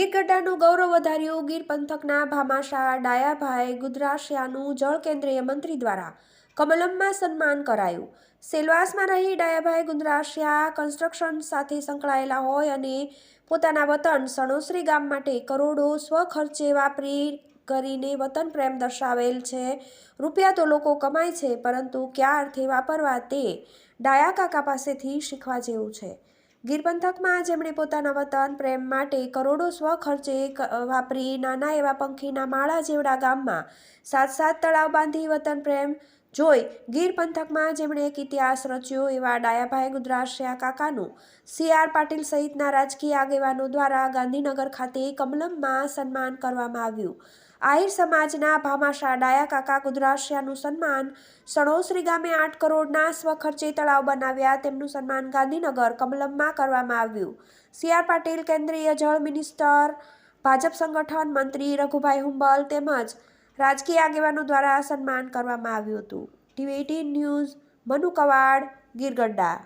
ગીરગઢડાનું ગૌરવ વધાર્યું। ગીર પંથકના ભામાશાહ ડાયાભાઈ ગુદરાશિયાનું જળ કેન્દ્રીય મંત્રી દ્વારા કમલમમાં સન્માન કરાયું। સેલવાસમાં રહી ડાયાભાઈ ગુદરાશિયા કન્સ્ટ્રક્શન સાથે સંકળાયેલા હોય અને પોતાના વતન સણોસરી ગામ માટે કરોડો સ્વખર્ચે વાપરી કરીને વતન પ્રેમ દર્શાવેલ છે। રૂપિયા તો લોકો કમાય છે, પરંતુ કયા અર્થે વાપરવા તે ડાયા કાકા પાસેથી શીખવા જેવું છે। ગીર પંથકમાં જેમણે પોતાના વતન પ્રેમ માટે કરોડો સ્વખર્ચે વાપરી નાના એવા પંખીના માળા જેવડા ગામમાં 7 તળાવ બાંધી વતન પ્રેમ જોઈ ગીર પંથકમાં જેમણે એક ઇતિહાસ રચ્યો એવા ડાયાભાઈ ગુદરાશિયા કાકાનું CR પાટીલ સહિતના રાજકીય આગેવાનો દ્વારા ગાંધીનગર ખાતે કમલમમાં સન્માન કરવામાં આવ્યું। આહિર સમાજના ભામાશાહ ડાયા કાકા ગુદરાશિયાનું સન્માન સણોસરી ગામે 8 કરોડના સ્વખર્ચે તળાવ બનાવ્યા, તેમનું સન્માન ગાંધીનગર કમલમમાં કરવામાં આવ્યું। CR પાટીલ કેન્દ્રીય જળ મિનિસ્ટર, ભાજપ સંગઠન મંત્રી રઘુભાઈ હુંબલ તેમજ રાજકીય આગેવાનો દ્વારા સન્માન કરવામાં આવ્યું હતું। TV18 news, Manu Quad, Gir Gadhada.